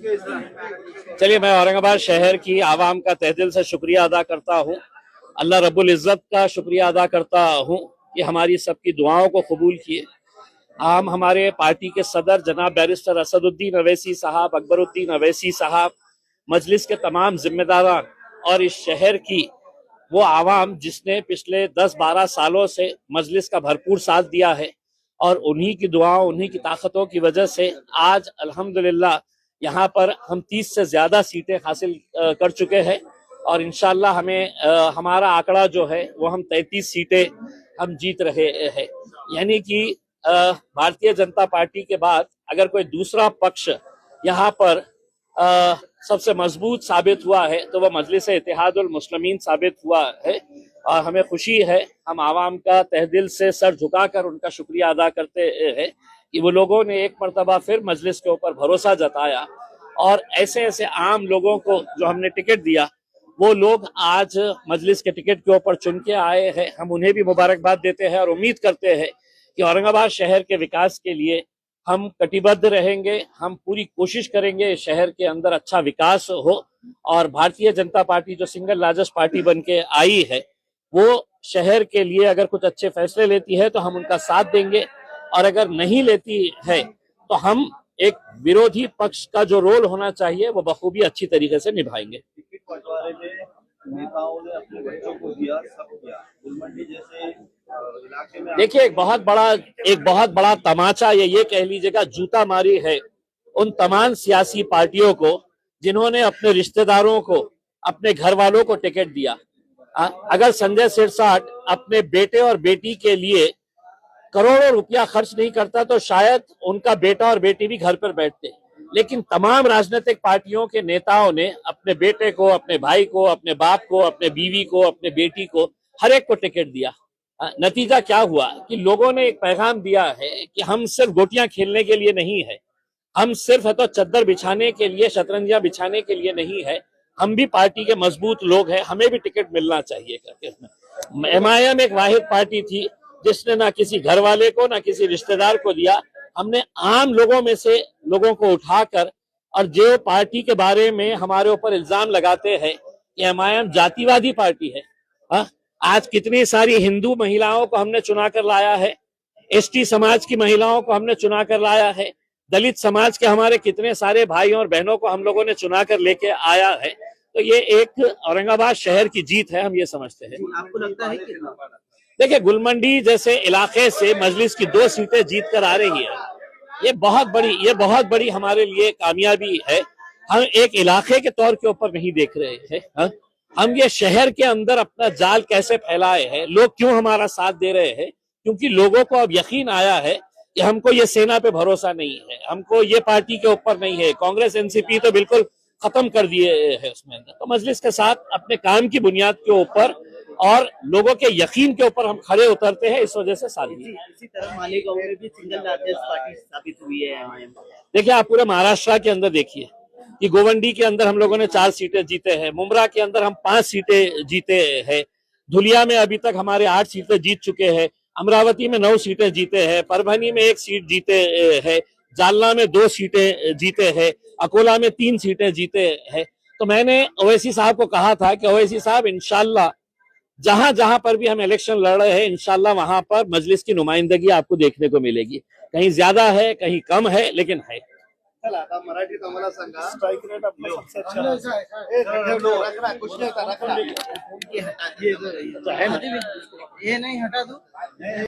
चलिए, मैं औरंगाबाद शहर की आवाम का तहे दिल से शुक्रिया अदा करता हूँ। अल्लाह रब्बुल इज़्ज़त का शुक्रिया अदा करता हूँ कि हमारी सबकी दुआओं को कबूल किए। हमारे पार्टी के सदर जनाब बैरिस्टर असदुद्दीन अवैसी साहब, अकबरुद्दीन अवैसी साहब, मजलिस के तमाम जिम्मेदारान और इस शहर की वो आवाम जिसने पिछले 10-12 सालों से मजलिस का भरपूर साथ दिया है, और उन्हीं की दुआओं, उन्हीं की ताकतों की वजह से आज अल्हम्दुलिल्लाह यहाँ पर हम 30 से ज्यादा सीटें हासिल कर चुके हैं। और इंशाल्लाह हमारा आंकड़ा जो है वो हम 33 सीटें हम जीत रहे हैं। यानी कि भारतीय जनता पार्टी के बाद अगर कोई दूसरा पक्ष यहाँ पर सबसे मजबूत साबित हुआ है तो वह मजलिस इत्तेहादुल मुस्लिमीन साबित हुआ है। और हमें खुशी है, हम आवाम का तहे दिल से सर झुकाकर उनका शुक्रिया अदा करते हैं कि वो लोगों ने एक मरतबा फिर मजलिस के ऊपर भरोसा जताया, और ऐसे ऐसे आम लोगों को जो हमने टिकट दिया वो लोग आज मजलिस के टिकट के ऊपर चुन के आए हैं। हम उन्हें भी मुबारकबाद देते हैं और उम्मीद करते हैं कि औरंगाबाद शहर के विकास के लिए हम कटिबद्ध रहेंगे। हम पूरी कोशिश करेंगे शहर के अंदर अच्छा विकास हो, और भारतीय जनता पार्टी जो सिंगल लार्जेस्ट पार्टी बन के आई है वो शहर के लिए अगर कुछ अच्छे फैसले लेती है तो हम उनका साथ देंगे, और अगर नहीं लेती है तो हम एक विरोधी पक्ष का जो रोल होना चाहिए वो बखूबी अच्छी तरीके से निभाएंगे। बंटवारे में नेताओं ने अपने बच्चों को दिया, सब किया। गुलमंडी जैसे इलाके में देखिए, एक बहुत बड़ा तमाचा ये कह लीजिएगा जूता मारी है उन तमाम सियासी पार्टियों को जिन्होंने अपने रिश्तेदारों को, अपने घर वालों को टिकट दिया। अगर संजय सिरसाट अपने बेटे और बेटी के लिए करोड़ों रुपया खर्च नहीं करता तो शायद उनका बेटा और बेटी भी घर पर बैठते। लेकिन तमाम राजनीतिक पार्टियों के नेताओं ने अपने बेटे को, अपने भाई को, अपने बाप को, अपने बीवी को, अपने बेटी को, हर एक को टिकट दिया। नतीजा क्या हुआ कि लोगों ने एक पैगाम दिया है कि हम सिर्फ गोटियां खेलने के लिए नहीं है, हम सिर्फ है तो चद्दर बिछाने के लिए, शतरंजियां बिछाने के लिए नहीं है, हम भी पार्टी के मजबूत लोग हैं, हमें भी टिकट मिलना चाहिए करके। एमआईएम एक वाहिद पार्टी थी जिसने ना किसी घर वाले को ना किसी रिश्तेदार को दिया। हमने आम लोगों में से लोगों को उठाकर, और जो पार्टी के बारे में हमारे ऊपर इल्जाम लगाते हैं कि एमआईएम जातिवादी पार्टी है, आज कितनी सारी हिंदू महिलाओं को हमने चुना कर लाया है, एसटी समाज की महिलाओं को हमने चुना कर लाया है, दलित समाज के हमारे कितने सारे भाइयों और बहनों को हम लोगों ने चुना कर लेके आया है। तो ये एक औरंगाबाद शहर की जीत है, हम ये समझते हैं। आपको लगता है कि देखिए, गुलमंडी जैसे इलाके से मजलिस की 2 सीटें जीत कर आ रही है, ये बहुत बड़ी हमारे लिए कामयाबी है। हम एक इलाके के तौर के ऊपर नहीं देख रहे हैं, हम ये शहर के अंदर अपना जाल कैसे फैलाए हैं, लोग क्यों हमारा साथ दे रहे हैं, क्योंकि लोगों को अब यकीन आया है कि हमको ये सेना पे भरोसा नहीं है, हमको ये पार्टी के ऊपर नहीं है। कांग्रेस एनसीपी तो बिल्कुल खत्म कर दिए है उसमें अंदर। तो मजलिस के साथ अपने काम की बुनियाद के ऊपर और लोगों के यकीन के ऊपर हम खड़े उतरते हैं, इस वजह से साथ दिए। इसी तरह मालेगांव में भी सिंगल लार्जेस्ट पार्टी स्थापित हुई है एमआईएम। देखिए, आप पूरे महाराष्ट्र के अंदर देखिए कि गोवंडी के अंदर हम लोगों ने 4 सीटें जीते हैं, मुमरा के अंदर हम 5 सीटें जीते हैं, धुलिया में अभी तक हमारे 8 सीटें जीत चुके हैं, अमरावती में 9 सीटें जीते हैं, परभनी में 1 सीट जीते हैं, जालना में 2 सीटें जीते हैं, अकोला में 3 सीटें जीते हैं। तो मैंने ओवैसी साहब को कहा था कि ओवैसी साहब, इंशाल्लाह जहां जहां पर भी हम इलेक्शन लड़ रहे हैं, इंशाल्लाह वहां पर मजलिस की नुमाइंदगी आपको देखने को मिलेगी। कहीं ज्यादा है, कहीं कम है, लेकिन है। चला आता मराठीत आम्हाला सांगा। स्ट्राइक रेट आपला सबसे अच्छा है। कुछ नहीं होता, रखना ये हटा दिए, ये नहीं हटा दो।